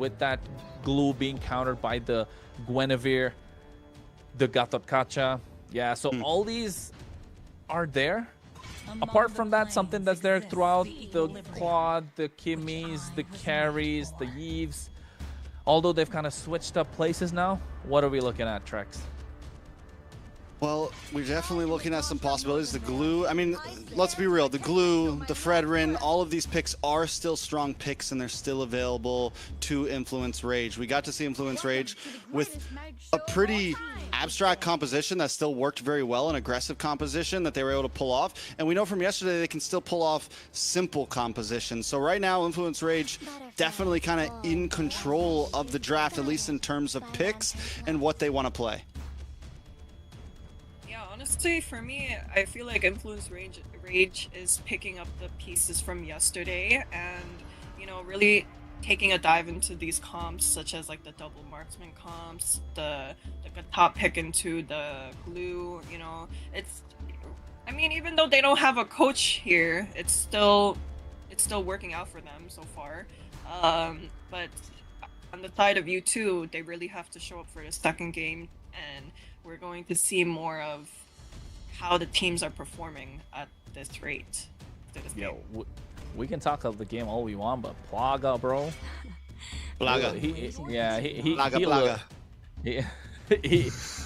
with that glue being countered by the Guinevere, the Gatotkacha. Yeah, so all these are there. Apart from that, something that's there throughout the Claude, the Kimmies, the Carries, the Yves. Although they've kind of switched up places now, what are we looking at, Trex? Well, we're definitely looking at some possibilities. The glue, I mean, let's be real. The glue, the Fredrin, all of these picks are still strong picks, and they're still available to Influence Rage. We got to see Influence Rage with a pretty abstract composition that still worked very well, an aggressive composition that they were able to pull off. And we know from yesterday they can still pull off simple compositions. So right now, Influence Rage definitely kind of in control of the draft, at least in terms of picks and what they want to play. Honestly, for me, I feel like Influence Rage is picking up the pieces from yesterday and, you know, really taking a dive into these comps, such as like the double marksman comps, the top pick into the glue, you know. I mean, even though they don't have a coach here, it's still working out for them so far. But on the side of U2, they really have to show up for the second game, and we're going to see more of how the teams are performing at this rate. Yeah, we can talk of the game all we want, but Plaga, bro. Plaga.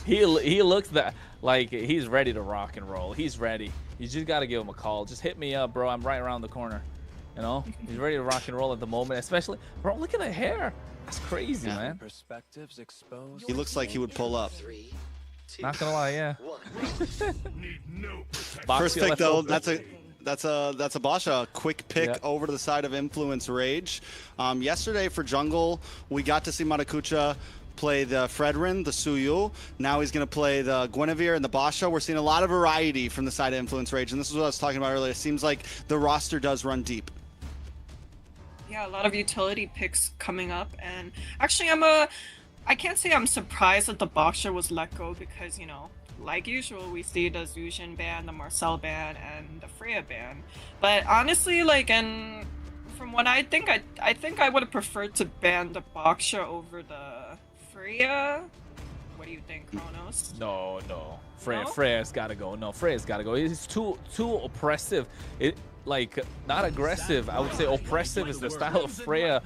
He looks that like he's ready to rock and roll. He's ready. You just gotta give him a call. Just hit me up, bro. I'm right around the corner. You know, he's ready to rock and roll at the moment. Especially, bro. Look at the hair. That's crazy, man. Perspectives exposed. He looks like he would pull up. Not gonna lie, yeah. First pick though, that's a Basha quick pick over to the side of Influence Rage. Yesterday for jungle, we got to see Maracuja play the Fredrin, the Suyu. Now he's gonna play the Guinevere and the Basha. We're seeing a lot of variety from the side of Influence Rage, and this is what I was talking about earlier. It seems like the roster does run deep. Yeah, a lot of utility picks coming up, and actually I can't say I'm surprised that the Boxer was let go because, you know, like usual, we see the Zuzhen ban, the Marcel ban, and the Freya ban. But honestly, like, and from what I think I would have preferred to ban the Boxer over the Freya. What do you think, Kronos? No. Freya's gotta go. No, Freya's gotta go. It's too oppressive. Like, not aggressive. I would say oppressive is the style of Freya,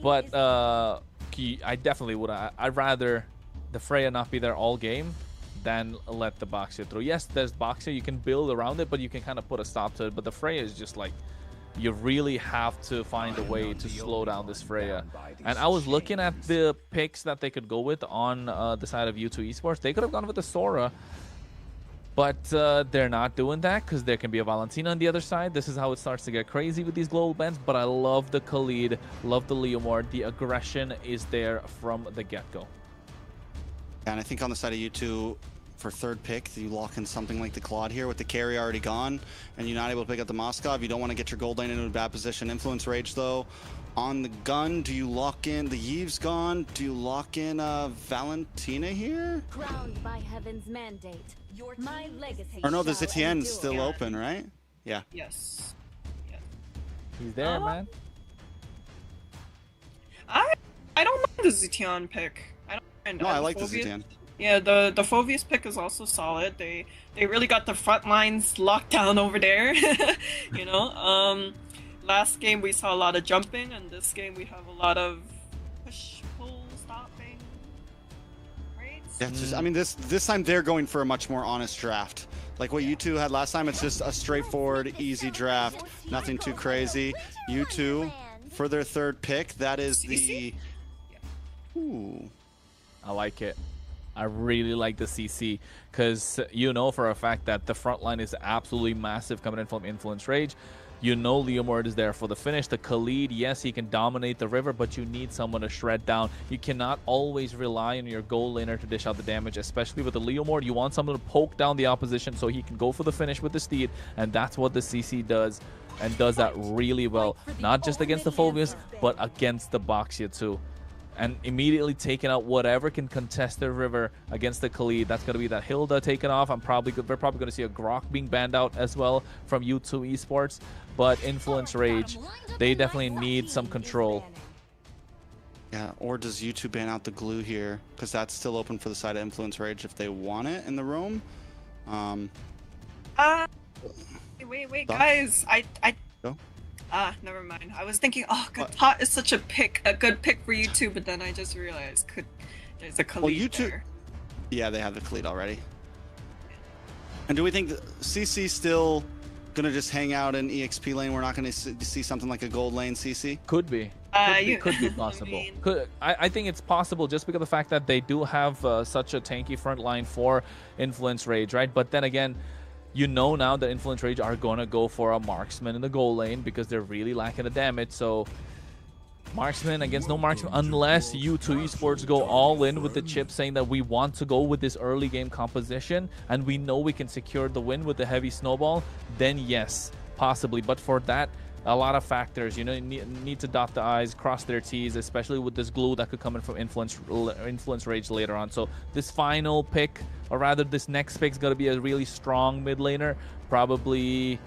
but I definitely would. I'd rather the Freya not be there all game than let the Boxer through. Yes, there's Boxer. You can build around it, but you can kind of put a stop to it. But the Freya is just like, you really have to find a way to slow down this Freya. And I was looking at the picks that they could go with on the side of U2 Esports. They could have gone with the Sora, but they're not doing that because there can be a Valentina on the other side. This is how it starts to get crazy with these global bans. But I love the Khalid, love the Leomord. The aggression is there from the get-go. And I think on the side of U2, for third pick, you lock in something like the Claude here with the carry already gone, and you're not able to pick up the Moskov. You don't want to get your gold lane into a bad position. Influence Rage, though, on the gun, do you lock in the Yves gone? Do you lock in Valentina here? Crowned by heaven's mandate. My legacy. Or no, the Zetien's still open, right? Yeah. Yes. He's there, man. I don't mind the Zetien pick. I don't mind. No, I like the Zetien. Yeah, the Phoveus pick is also solid. They really got the front lines locked down over there. You know, last game we saw a lot of jumping, and this game we have a lot of push, pull, stopping. Right? Yeah, just, I mean, this time they're going for a much more honest draft. Like what U2 had last time, it's just a straightforward, easy draft. Nothing too crazy. U2 for their third pick. That is the... Ooh. I like it. I really like the CC because you know for a fact that the front line is absolutely massive coming in from Influence Rage. You know Leomord is there for the finish. The Khalid, yes, he can dominate the river, but you need someone to shred down. You cannot always rely on your goal laner to dish out the damage, especially with the Leomord. You want someone to poke down the opposition so he can go for the finish with the Steed, and that's what the CC does, and does that really well. Not just against the Phoveus, but against the Boxia too. And immediately taking out whatever can contest the river against the Khalid. That's going to be that Hilda taken off. We're probably going to see a Grok being banned out as well from U2 Esports. But Influence Rage, they definitely need some control. Yeah, or does YouTube ban out the glue here? Because that's still open for the side of Influence Rage if they want it in the roam. Wait, Thoughts? guys. Go. Never mind. I was thinking, oh, Katat is such a good pick for YouTube, but then I just realized there's a Khalid YouTube. there. Yeah, they have the Khalid already. And do we think CC still gonna just hang out in EXP lane? We're not gonna see something like a gold lane CC? Could be. Could be possible. I think it's possible just because of the fact that they do have such a tanky front line for Influence Rage, right? But then again, you know now that Influence Rage are going to go for a marksman in the goal lane because they're really lacking the damage. So marksman against no marksman, unless U2 Esports go all in with the chip saying that we want to go with this early game composition and we know we can secure the win with the heavy snowball, then yes, possibly. But for that, a lot of factors, you know, need to dot the I's, cross their T's, especially with this glue that could come in from Influence Rage later on. So this final pick, or rather this next pick, is going to be a really strong mid laner. Probably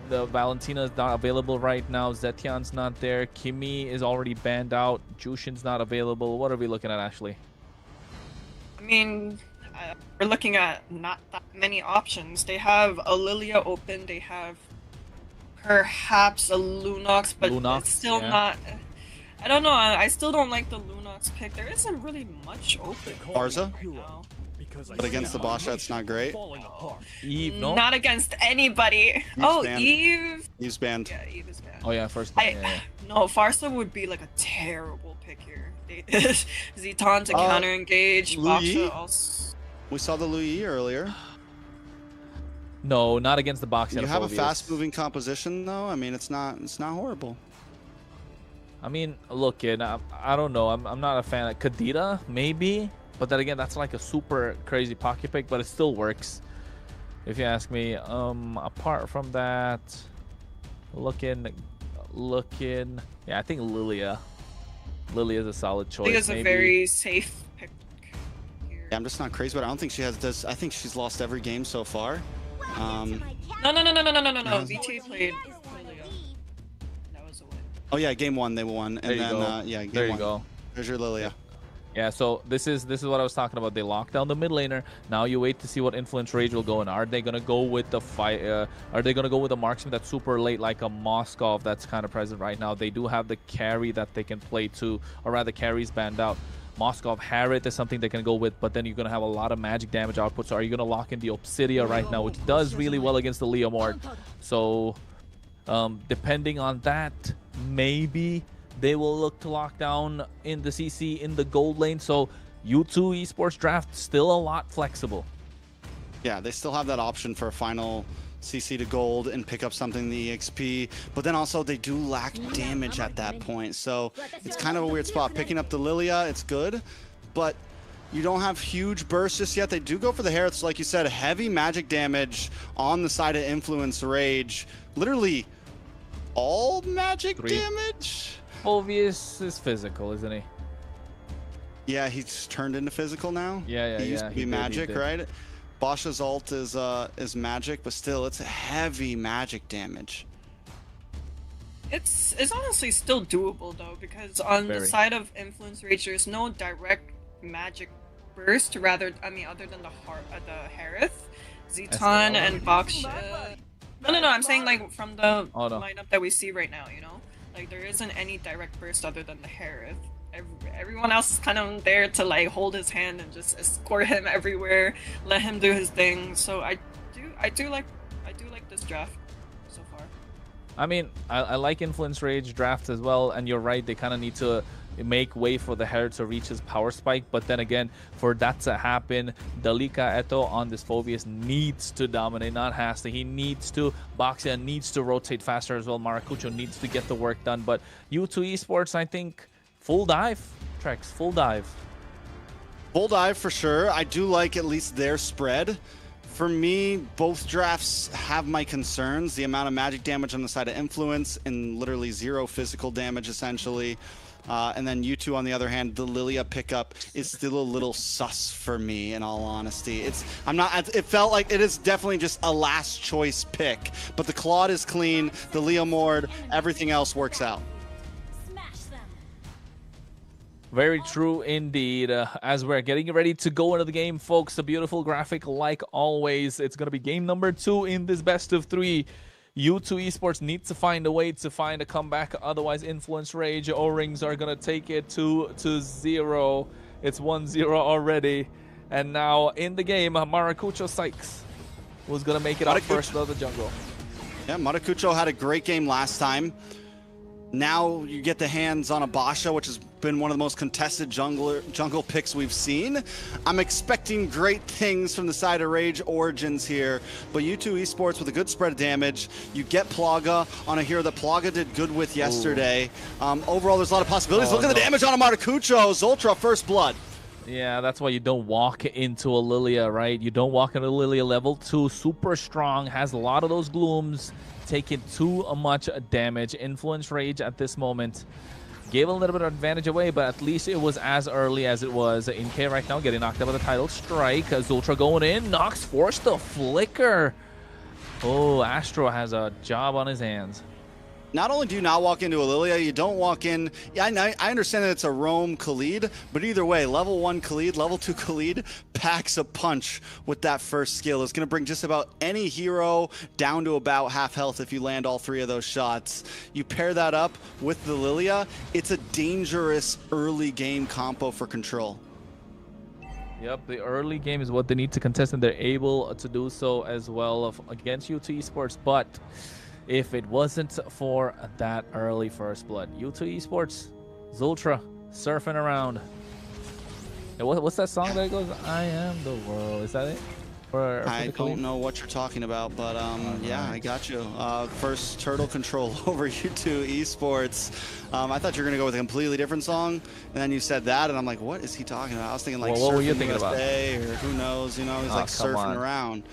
the Valentina is not available right now. Zetyan's not there. Kimi is already banned out. Jushin's not available. What are we looking at, Ashley? I mean, we're looking at not that many options. They have a Lilia open. They have perhaps a Lunox, but it's still not. I don't know. I still don't like the Lunox pick. There isn't really much open. Barza? Right now. But against the Basha, it's not great. Eve, no? Not against anybody. banned. Eve. Eve's banned. Yeah, Eve is banned. Oh yeah, first. No, Farsa would be like a terrible pick here. Zitan to counter engage. Baksha also. We saw the Louis earlier. No, not against the box. You have a fast-moving composition, though. I mean, it's not horrible. I mean, look, kid, I don't know. I'm not a fan of Kadita, maybe, but then again, that's like a super crazy pocket pick, but it still works, if you ask me. Apart from that, looking, yeah, I think Lilia is a solid choice. I think it's a very safe pick here. Yeah, I'm just not crazy, but I don't think she has this. I think she's lost every game so far. No. VT played Lilia. That was a win. Oh yeah, game one they won, and then yeah, game there you one. go. There's your Lilia. Yeah, so this is what I was talking about. They locked down the mid laner. Now you wait to see what Influence Rage will go in. Are they gonna go with the fight? Are they gonna go with a marksman that's super late, like a Moskov that's kind of present right now? They do have the carry that they can play too, or rather, carry's banned out. Moskov Harriet is something they can go with, but then you're gonna have a lot of magic damage output. So are you gonna lock in the Obsidia right now, which does really well against the Leomord? So depending on that, maybe they will look to lock down in the CC in the gold lane. So U2 Esports draft still a lot flexible. Yeah, they still have that option for a final CC to gold and pick up something in the EXP, but then also they do lack damage at that point. So it's kind of a weird spot. Picking up the Lilia, it's good, but you don't have huge bursts just yet. They do go for the Hereths, like you said, heavy magic damage on the side of Influence Rage. Literally all magic damage. Phoveus is physical, isn't he? Yeah, he's turned into physical now. Yeah, he used to be magic, right? Basha's ult is magic, but still, it's heavy magic damage. It's honestly still doable though, because on the side of Influence Rage, there's no direct magic burst. Rather, I mean, other than the Harith, Zitan, and Baksha. No. I'm saying like from the lineup that we see right now, you know, like there isn't any direct burst other than the Harith. Everyone else is kind of there to like hold his hand and just escort him everywhere, let him do his thing. So I do like this draft so far. I mean, I like Influence Rage drafts as well, and you're right, they kind of need to make way for the Herald to reach his power spike. But then again, for that to happen, Dalika Eto on this Phoveus needs to dominate, not has to. He needs to. Baksha needs to rotate faster as well. Maracucho needs to get the work done. But U2 Esports, I think, full dive. Trex, full dive. Full dive for sure. I do like at least their spread. For me, both drafts have my concerns. The amount of magic damage on the side of Influence and literally zero physical damage, essentially. And then U2, on the other hand, the Lilia pickup is still a little sus for me, in all honesty. It felt like it is definitely just a last choice pick. But the Claude is clean, the Leomord, everything else works out. Very true indeed. As we're getting ready to go into the game, folks, a beautiful graphic like always. It's going to be game number 2 in this best of 3. U2 Esports needs to find a way to find a comeback. Otherwise, Influence Rage O-Rings are going to take it 2-0. It's 1-0 already. And now in the game, Maracucho Sykes was going to make it out first out of the jungle. Yeah, Maracucho had a great game last time. Now you get the hands on a Basha, which has been one of the most contested jungle picks we've seen. I'm expecting great things from the side of Rage Origins here, but U2 Esports with a good spread of damage. You get Plaga on a hero that Plaga did good with yesterday. Overall, there's a lot of possibilities. Look at the damage on a Maracucho. Zoltra, first blood. Yeah, that's why you don't walk into a Lilia, right? You don't walk into Lilia level 2, super strong, has a lot of those glooms, taking too much damage. Influence Rage at this moment gave a little bit of advantage away, but at least it was as early as it was. In K right now getting knocked out by the title strike. Zoltra going in, Nox forced the flicker. Oh, Astro has a job on his hands. Not only do you not walk into a Lilia, you don't walk in. Yeah, I understand that it's a roam Khalid, but either way, level 1 Khalid, level 2 Khalid packs a punch with that first skill. It's going to bring just about any hero down to about half health if you land all 3 of those shots. You pair that up with the Lilia, it's a dangerous early game combo for Control. Yep, the early game is what they need to contest, and they're able to do so as well against U2 Esports, but if it wasn't for that early first blood. U2 Esports, Zoltra, surfing around. And what's that song that goes, I am the world? Is that it? I don't know what you're talking about, but yeah, I got you. First turtle control over U2 Esports. I thought you were going to go with a completely different song, and then you said that, and I'm like, what is he talking about? I was thinking like what were you thinking USA about? Or who knows, you know, he's like surfing around.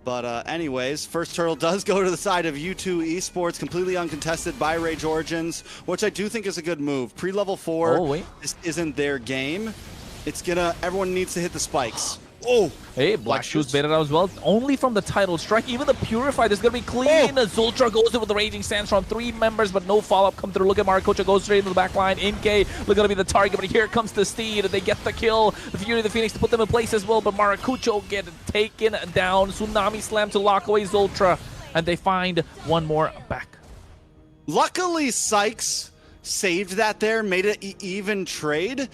But anyways, first turtle does go to the side of U2 Esports, completely uncontested by Rage Origins, which I do think is a good move. Pre-level 4, this isn't their game. It's gonna, everyone needs to hit the spikes. Oh! Hey, Black Shoes baited out as well. Only from the title strike. Even the Purify, this is going to be clean. Zoltra goes in with the Raging Sands from 3 members, but no follow-up come through. Look at Maracucho, goes straight into the back line. Inke, look going to be the target, but here comes the Steed. They get the kill. The Fury of the Phoenix to put them in place as well, but Maracucho get taken down. Tsunami Slam to lock away Zoltra, and they find one more back. Luckily, Sykes saved that there, made it an even trade.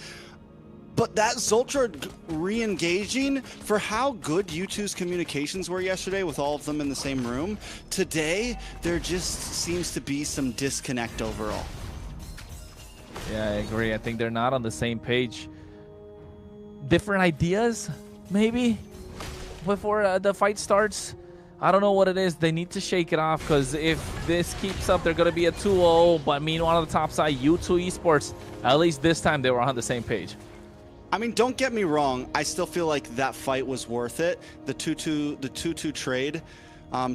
But that Zoltra re-engaging, for how good U2's communications were yesterday with all of them in the same room, today there just seems to be some disconnect overall. Yeah, I agree. I think they're not on the same page. Different ideas, maybe, before the fight starts. I don't know what it is. They need to shake it off, because if this keeps up, they're going to be a 2-0. But meanwhile, on the top side, U2 Esports, at least this time, they were on the same page. I mean, don't get me wrong. I still feel like that fight was worth it. The 2-2 trade.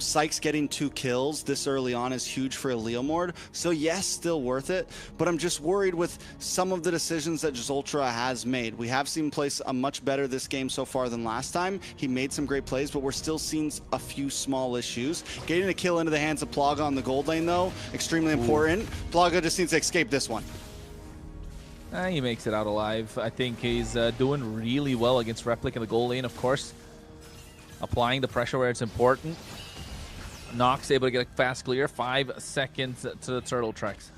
Sykes getting 2 kills this early on is huge for a Leomord. So yes, still worth it. But I'm just worried with some of the decisions that Zoltra has made. We have seen him play much better this game so far than last time. He made some great plays, but we're still seeing a few small issues. Getting a kill into the hands of Plaga on the gold lane, though, extremely important. Plaga just needs to escape this one. He makes it out alive. I think he's doing really well against Replic in the goal lane, of course. Applying the pressure where it's important. Nox able to get a fast clear. 5 seconds to the turtle tracks.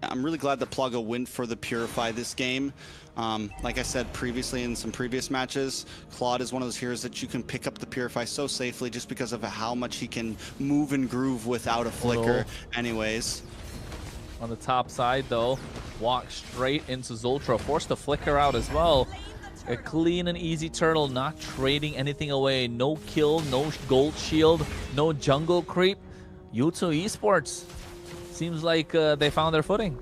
I'm really glad that Plaga went for the Purify this game. Like I said previously in some previous matches, Claude is one of those heroes that you can pick up the Purify so safely just because of how much he can move and groove without a flicker anyways. On the top side, though, walk straight into Zoltra. Force the flicker out as well. A clean and easy turtle, not trading anything away. No kill, no gold shield, no jungle creep. U2 Esports seems like they found their footing.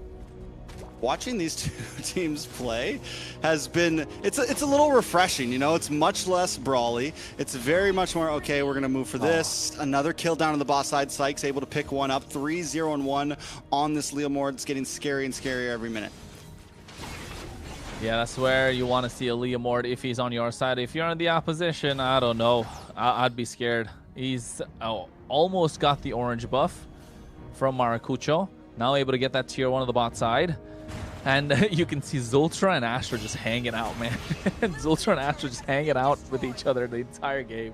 Watching these 2 teams play has been, it's a little refreshing, you know. It's much less brawly. It's very much more, okay, we're gonna move for this. Another kill down on the boss side. Sykes able to pick one up. 3-0-1 on this Leomord. It's getting scary and scarier every minute. Yeah, that's where you want to see a Leomord if he's on your side. If you're on the opposition, I don't know. I'd be scared. He's almost got the orange buff from Maracucho. Now able to get that tier 1 on the bot side. And you can see Zultra and Astro just hanging out, man. Zultra and Astro just hanging out with each other the entire game.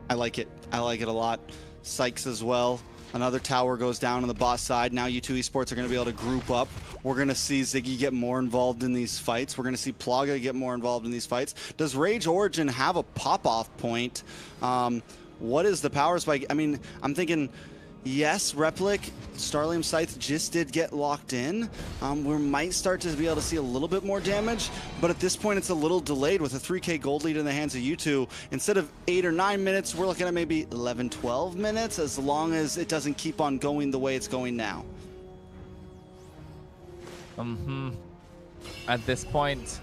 I like it. I like it a lot. Sykes as well. Another tower goes down on the bot side. Now U2 Esports are going to be able to group up. We're going to see Ziggy get more involved in these fights. We're going to see Plaga get more involved in these fights. Does Rage Origin have a pop-off point? What is the power spike? I mean, I'm thinking, yes, Replic, Starlium Scythe just did get locked in. We might start to be able to see a little bit more damage, but at this point it's a little delayed with a 3K gold lead in the hands of U2. Instead of 8 or 9 minutes, we're looking at maybe 11, 12 minutes, as long as it doesn't keep on going the way it's going now. At this point,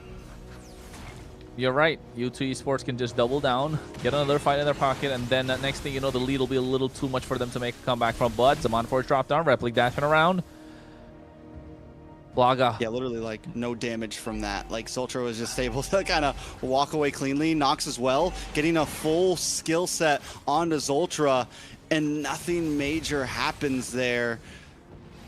you're right. U2 Esports can just double down, get another fight in their pocket, and then next thing you know, the lead will be a little too much for them to make a comeback from. But Zaman Force drop down, Replic dashing around. Plaga. Yeah, literally like no damage from that. Like Zultra was just able to kind of walk away cleanly. Nox as well, getting a full skill set onto Zultra, and nothing major happens there.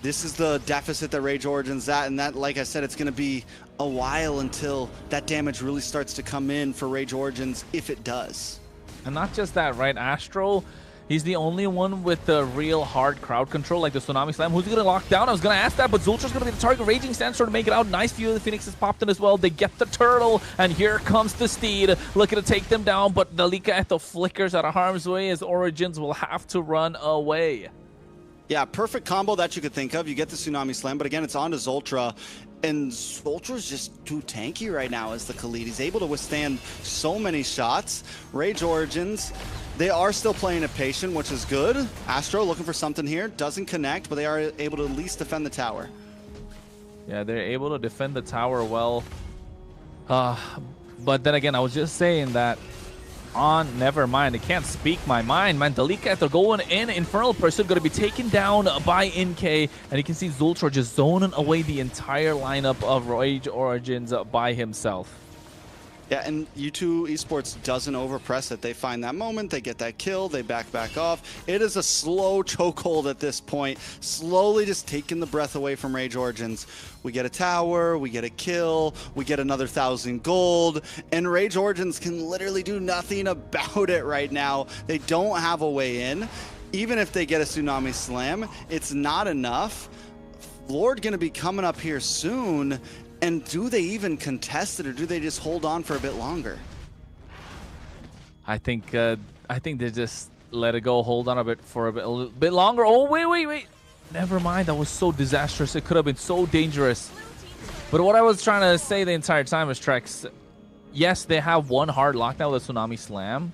This is the deficit that Rage Origin's at, and that, like I said, it's going to be a while until that damage really starts to come in for Rage Origins, if it does. And not just that, right? Astro, he's the only one with the real hard crowd control, like the Tsunami Slam. Who's going to lock down? I was going to ask that, but Zultra's going to be the target. Raging Sandstorm to make it out. Nice view of the Phoenix has popped in as well. They get the turtle, and here comes the Steed, looking to take them down, but the Lika Eto flickers out of harm's way as Origins will have to run away. Yeah, perfect combo that you could think of. You get the Tsunami Slam, but again, it's on to Zultra. And Zultra's just too tanky right now as the Khalid. He's able to withstand so many shots. Rage Origins, they are still playing it patient, which is good. Astro looking for something here. Doesn't connect, but they are able to at least defend the tower. Yeah, they're able to defend the tower well. But then again, I was just saying that never mind, I can't speak my mind, man. Dalika after going in, Infernal Pursuit going to be taken down by NK, and you can see Zultra just zoning away the entire lineup of Rage Origins by himself. Yeah, and U2 Esports doesn't overpress it. They find that moment, they get that kill, they back off. It is a slow chokehold at this point, slowly just taking the breath away from Rage Origins. We get a tower, we get a kill, we get another 1,000 gold, and Rage Origins can literally do nothing about it right now. They don't have a way in. Even if they get a Tsunami Slam, it's not enough. Lord gonna be coming up here soon. And do they even contest it, or do they just hold on for a bit longer? I think they just let it go, hold on a little bit longer. Oh, wait. Never mind, that was so disastrous. It could have been so dangerous. But what I was trying to say the entire time is, Trex, yes, they have one hard lockdown with a Tsunami Slam,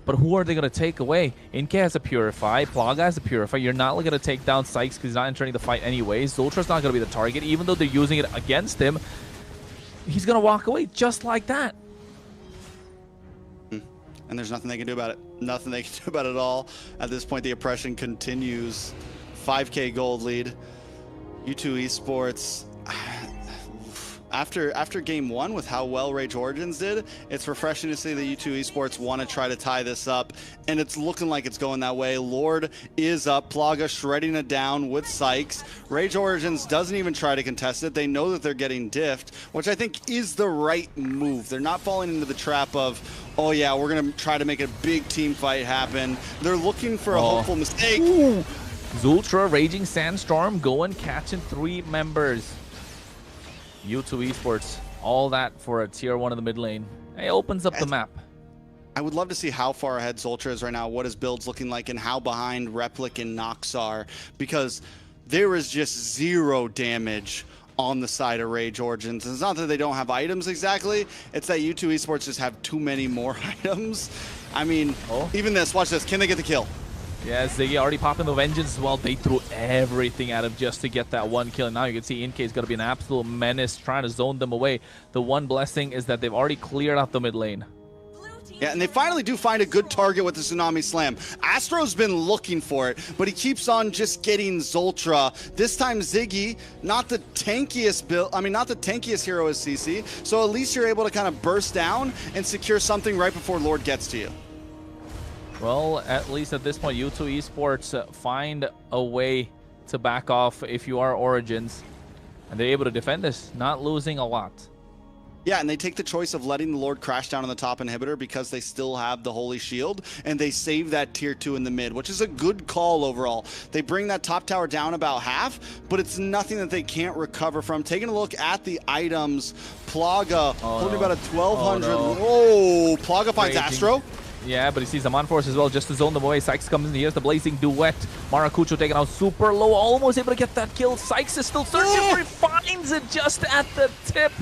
but who are they going to take away? NK has a Purify, Plaga has a Purify. You're not going to take down Sykes because he's not entering the fight anyways. Zultra's not going to be the target, even though they're using it against him. He's going to walk away just like that. And there's nothing they can do about it. Nothing they can do about it at all. At this point, the oppression continues. 5K gold lead. U2 Esports. After game one, with how well Rage Origins did, it's refreshing to see that U2 Esports want to try to tie this up, and it's looking like it's going that way. Lord is up, Plaga shredding it down with Sykes. Rage Origins doesn't even try to contest it. They know that they're getting diffed, which I think is the right move. They're not falling into the trap of, oh yeah, we're going to try to make a big team fight happen. They're looking for a hopeful mistake. Ooh. Zultra, Raging Sandstorm, going catching 3 members. U2 Esports, all that for a tier 1 in the mid lane. It opens up the map. I would love to see how far ahead Zultra is right now, what his build's looking like, and how behind Replic and Nox are, because there is just 0 damage on the side of Rage Origins. It's not that they don't have items exactly, it's that U2 Esports just have too many more items. I mean, even this, watch this, can they get the kill? Yeah, Ziggy already popping the Vengeance as well. They threw everything at him just to get that 1 kill. And now you can see NK is going to be an absolute menace trying to zone them away. The one blessing is that they've already cleared out the mid lane. Yeah, and they finally do find a good target with the Tsunami Slam. Astro's been looking for it, but he keeps on just getting Zultra. This time Ziggy, not the tankiest hero as CC, so at least you're able to kind of burst down and secure something right before Lord gets to you. Well, at least at this point, U2 Esports find a way to back off if you are Origins. And they're able to defend this, not losing a lot. Yeah, and they take the choice of letting the Lord crash down on the top inhibitor because they still have the Holy Shield, and they save that tier 2 in the mid, which is a good call overall. They bring that top tower down about half, but it's nothing that they can't recover from. Taking a look at the items, Plaga holding about a 1200. Oh, Plaga finds Astro. Yeah, but he sees the Monforce as well, just to zone them away. Sykes comes in, here's the Blazing Duet. Maracucho taken out super low, almost able to get that kill. Sykes is still searching for it, finds it just at the tip.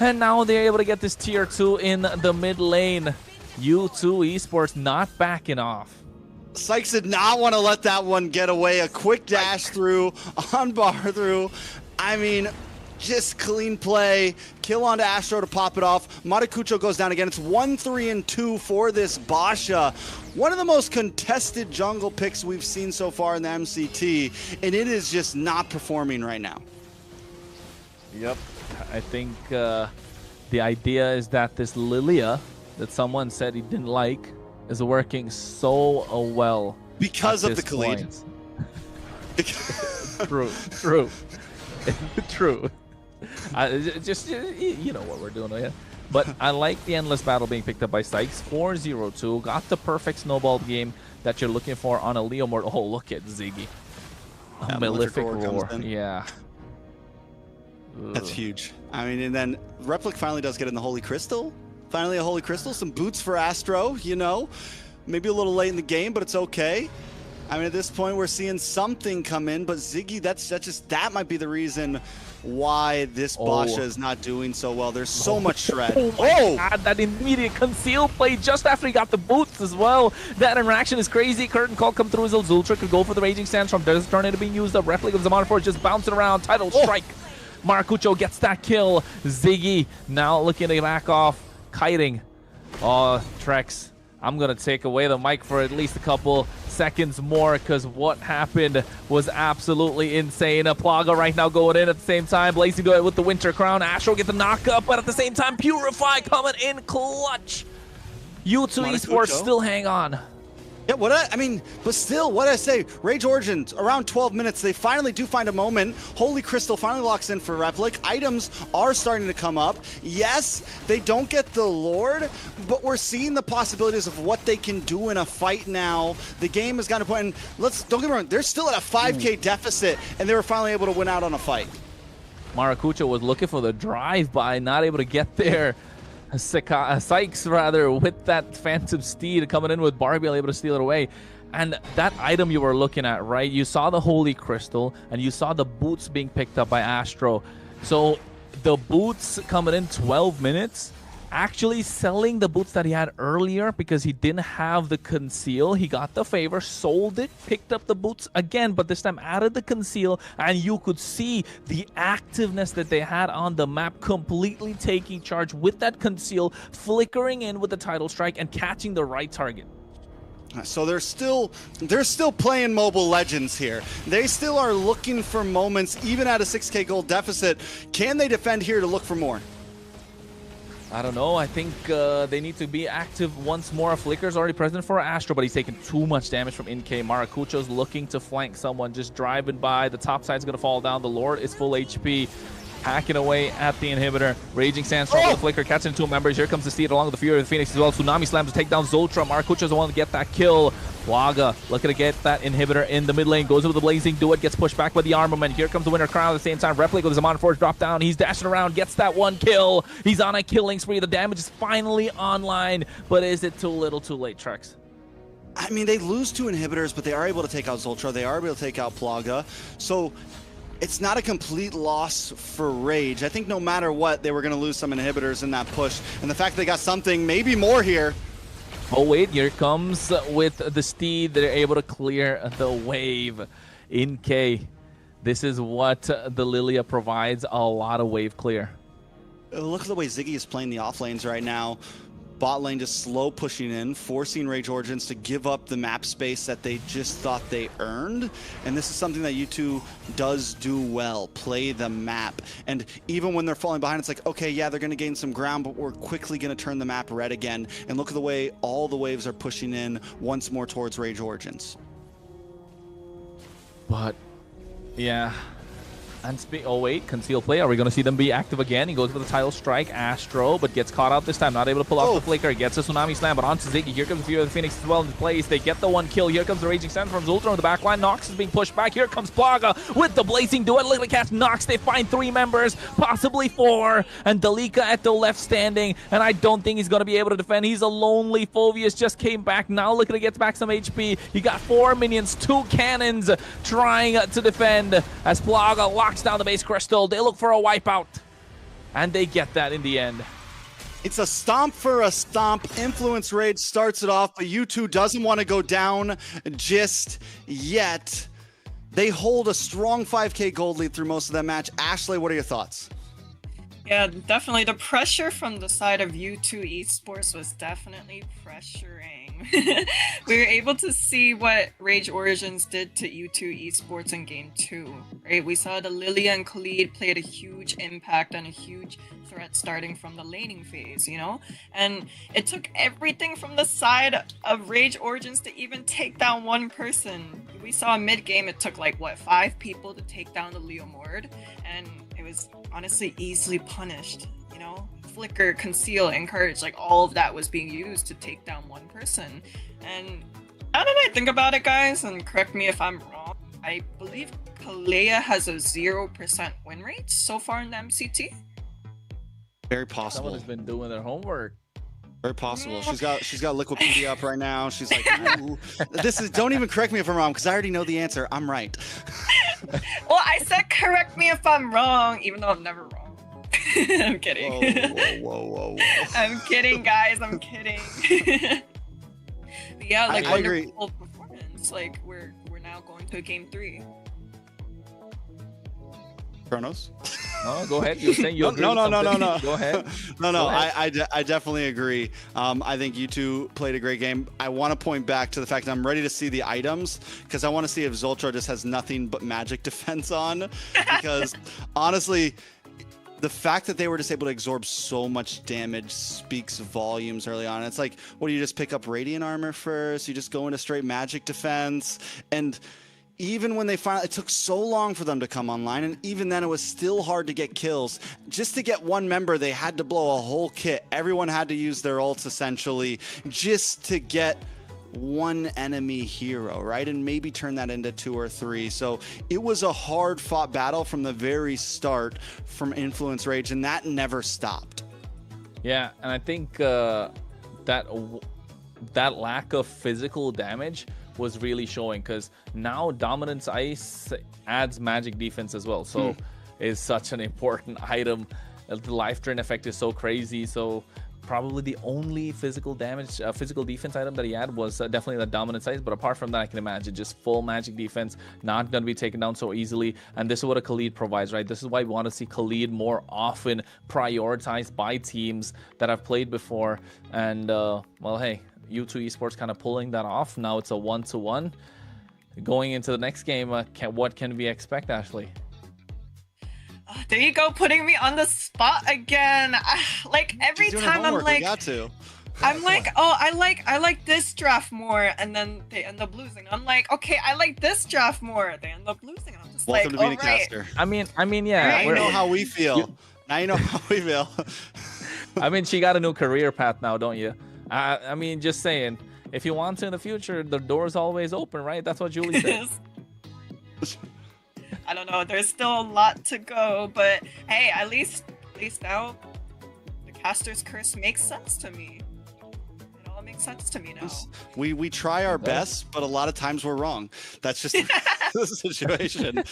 And now they're able to get this tier 2 in the mid lane. U2 Esports not backing off. Sykes did not want to let that one get away. A quick dash through, on bar through. I mean, just clean play. Kill onto Astro to pop it off. Maracucho goes down again. It's 1, 3, and 2 for this Basha. One of the most contested jungle picks we've seen so far in the MCT, and it is just not performing right now. Yep. I think the idea is that this Lilia that someone said he didn't like is working so well because of the Khalid. True. True. Just, you know what we're doing here. But I like the endless battle being picked up by Sykes. 4-0-2. Got the perfect snowball game that you're looking for on a Leo Mort. Oh, look at Ziggy. A Malefic Roar. Yeah. That's huge. I mean, and then Replic finally does get in the Holy Crystal. Finally a Holy Crystal. Some boots for Astro, you know. Maybe a little late in the game, but it's okay. I mean, at this point, we're seeing something come in, but Ziggy, that might be the reason why this Basha is not doing so well. There's so much shred. Oh! God, that immediate conceal play just after he got the boots as well. That interaction is crazy. Curtain call come through as Zultra could go for the Raging Sandstorm. There's a tornado being used up. Replic of the Monforce just bouncing around. Title strike. Maracucho gets that kill. Ziggy now looking to back off. Kiting. Oh, Trex. I'm going to take away the mic for at least a couple seconds more because what happened was absolutely insane. A Plaga right now going in at the same time. Blazing Duet with the Winter Crown. Astro get the knock up, but at the same time, Purify coming in clutch. U2 Esports still hang on. Yeah, but still, what I say, Rage Origins, around 12 minutes, they finally do find a moment. Holy Crystal finally locks in for Replic. Items are starting to come up. Yes, they don't get the Lord, but we're seeing the possibilities of what they can do in a fight now. The game has gotten to a point, and don't get me wrong, they're still at a 5K deficit, and they were finally able to win out on a fight. Maracucho was looking for the drive-by, not able to get there. Sykes, rather, with that Phantom Steed coming in with Barbie, able to steal it away. And that item you were looking at, right? You saw the Holy Crystal, and you saw the boots being picked up by Astro. So the boots coming in 12 minutes, actually selling the boots that he had earlier because he didn't have the conceal. He got the favor, sold it, picked up the boots again, but this time added the conceal, and you could see the activeness that they had on the map completely taking charge with that conceal, flickering in with the title strike and catching the right target. So they're still playing Mobile Legends here. They still are looking for moments, even at a 6K gold deficit. Can they defend here to look for more? I don't know. I think they need to be active once more. Flicker's already present for Astro, but he's taking too much damage from NK. Maracucho's looking to flank someone, just driving by. The top side's going to fall down. The Lord is full HP. Hacking away at the inhibitor. Raging Sandstorm with the Flicker, catching two members. Here comes the Steed along with the Fury of the Phoenix as well. Tsunami Slam to take down Zultra. Maracucho's the one to get that kill. Plaga looking to get that inhibitor in the mid lane. Goes over the Blazing Duet, gets pushed back by the Armament. Here comes the Winter Crown at the same time. Replic with his Amon Forge drop down. He's dashing around, gets that one kill. He's on a killing spree. The damage is finally online, but is it too little too late, Trex? I mean, they lose two inhibitors, but they are able to take out Zultra. They are able to take out Plaga. So it's not a complete loss for Rage. I think no matter what, they were going to lose some inhibitors in that push. And the fact they got something, maybe more here. Oh wait, here comes with the Steed. They're able to clear the wave. NK, this is what the Lilia provides, a lot of wave clear. Look at the way Ziggy is playing the off lanes right now. Bot lane just slow pushing in, forcing Rage Origins to give up the map space that they just thought they earned. And this is something that U2 does do well, play the map. And even when they're falling behind, it's like, okay, yeah, they're going to gain some ground, but we're quickly going to turn the map red again. And look at the way all the waves are pushing in once more towards Rage Origins. But, yeah, And oh wait, conceal play. Are we going to see them be active again? He goes for the title strike, Astro, but gets caught out this time. Not able to pull off the flicker. Gets a Tsunami Slam, but onto Ziggy. Here comes the Fear of the Phoenix as well in place. They get the one kill. Here comes the Raging Sun from Zultra on the back line. Nox is being pushed back. Here comes Plaga with the Blazing Duet. Literally catch Nox. They find 3 members, possibly 4. And Dalika at the left standing. And I don't think he's going to be able to defend. He's a lonely. Phoveus just came back. Now looking to get back some HP. You got 4 minions, 2 cannons trying to defend as Plaga locks down the base crystal. They look for a wipeout, and they get that in the end. It's a stomp for a stomp. Influence Rage starts it off, but U2 doesn't want to go down just yet. They hold a strong 5K gold lead through most of that match. Ashley, what are your thoughts? Yeah, definitely. The pressure from the side of U2 Esports was definitely pressuring. We were able to see what Rage Origins did to U2 Esports in Game 2, right? We saw the Lilia and Khalid played a huge impact and a huge threat starting from the laning phase, you know? And it took everything from the side of Rage Origins to even take down one person. We saw mid-game it took like, what, 5 people to take down the Leomord, and it was honestly easily punished, you know? Flicker, conceal, encourage, like all of that was being used to take down one person. And now that I think about it, guys, and correct me if I'm wrong, I believe Kalea has a 0% win rate so far in the MCT. Very possible. Someone has been doing their homework. Very possible. She's got Wikipedia up right now. She's like, ooh. Don't even correct me if I'm wrong, because I already know the answer. I'm right. Well, I said correct me if I'm wrong, even though I'm never wrong. I'm kidding. Whoa. I'm kidding, guys. I'm kidding. But yeah, like I agree. wonderful performance. Like we're now going to Game 3. Kronos? No, go ahead. You're saying you agree with something. Go ahead. No. I definitely agree. I think you two played a great game. I want to point back to the fact that I'm ready to see the items, because I want to see if Zultra just has nothing but magic defense on. Because honestly, the fact that they were just able to absorb so much damage speaks volumes early on. It's like, what do you just pick up Radiant Armor first? You just go into straight magic defense. And even when they finally, it took so long for them to come online, and even then it was still hard to get kills. Just to get one member, they had to blow a whole kit. Everyone had to use their ults essentially just to get one enemy hero, right? And maybe turn that into 2 or 3. So it was a hard fought battle from the very start from Influence Rage, and that never stopped. Yeah, and I think that lack of physical damage was really showing, because now Dominance Ice adds magic defense as well, so is such an important item. The life drain effect is so crazy, so probably the only physical damage, physical defense item that he had was definitely the Dominance Ice. But apart from that, I can imagine just full magic defense, not going to be taken down so easily. And this is what a Khalid provides, right? This is why we want to see Khalid more often prioritized by teams that have played before. And well, hey, U2 Esports kind of pulling that off. Now it's a 1-1. Going into the next game, what can we expect, Ashley? There you go, putting me on the spot again. Like every time I'm like, I'm like, oh, I like this draft more, and then they end up losing. I'm like, okay, I like this draft more. They end up losing. I'm just Welcome like, to being a caster. I mean, yeah. Now you know how we feel. Now you know how we feel. I mean, she got a new career path now, don't you? I mean, just saying. If you want to in the future, the door's always open, right? That's what Julie said. I don't know. There's still a lot to go, but hey, at least now, the caster's curse makes sense to me. It all makes sense to me now. We try our best, but a lot of times we're wrong. That's just the situation.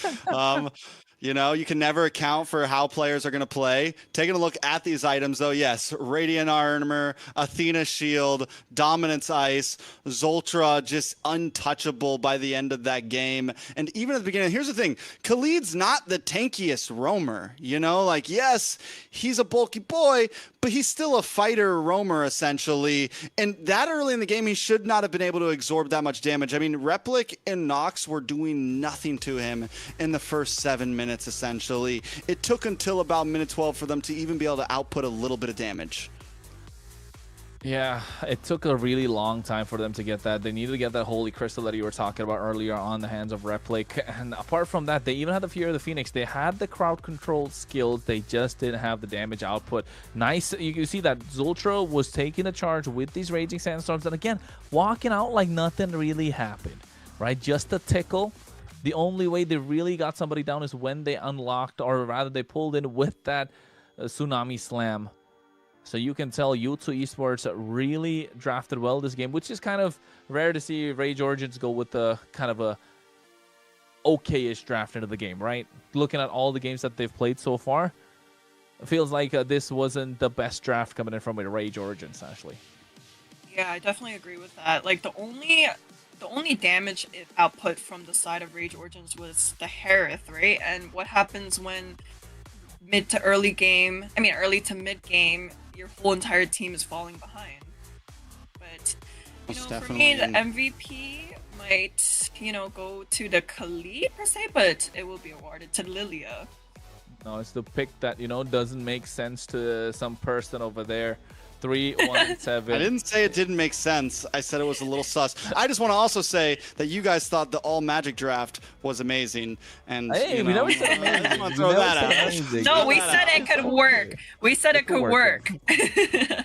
You know, you can never account for how players are going to play. Taking a look at these items, though, yes, Radiant Armor, Athena Shield, Dominance Ice, Zultra just untouchable by the end of that game. And even at the beginning, here's the thing, Khalid's not the tankiest roamer, you know? Like, yes, he's a bulky boy, but he's still a fighter roamer, essentially. And that early in the game, he should not have been able to absorb that much damage. I mean, Replic and Nox were doing nothing to him in the first 7 minutes. Essentially, it took until about minute 12 for them to even be able to output a little bit of damage. Yeah, it took a really long time for them to get that. They needed to get that holy crystal that you were talking about earlier on the hands of Replic. And apart from that, they even had the Fear of the Phoenix. They had the crowd control skills. They just didn't have the damage output. Nice. You can see that Zultra was taking a charge with these Raging Sandstorms. And again, walking out like nothing really happened, right? Just a tickle. The only way they really got somebody down is when they unlocked, or rather they pulled in with that Tsunami Slam. So you can tell U2 Esports really drafted well this game, which is kind of rare to see Rage Origins go with the kind of a okay-ish draft into the game, right? Looking at all the games that they've played so far, it feels like this wasn't the best draft coming in from Rage Origins, actually. Yeah, I definitely agree with that. Like the only damage output from the side of Rage Origins was the Harith, right? And what happens when early to mid game, your whole entire team is falling behind. But for me, the MVP might, go to the Kali per se, but it will be awarded to Lilia. No, it's the pick that, doesn't make sense to some person over there. 3-1-7. I didn't say it didn't make sense. I said it was a little sus. I just want to also say that you guys thought the all Magic draft was amazing, and hey, we never said amazing. I just want to throw that out. No, we said it could work. We said it could work.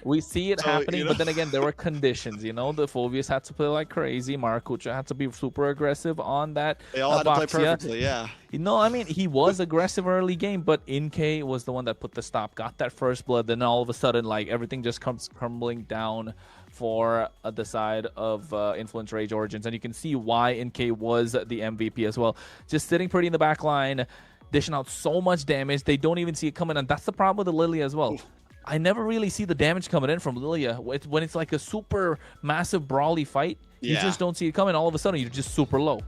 We see it happening, but then again, there were conditions. The Phobius had to play like crazy. Maracuja had to be super aggressive on that. They all had to play perfectly, yeah. He was aggressive early game, but InK was the one that put the stop, got that first blood, then all of a sudden, like, everything just comes crumbling down for the side of Influence Rage Origins. And you can see why InK was the MVP as well. Just sitting pretty in the back line, dishing out so much damage. They don't even see it coming, and that's the problem with the Lilia as well. I never really see the damage coming in from Lilia. When it's like a super massive brawly fight, you just don't see it coming. All of a sudden, you're just super low.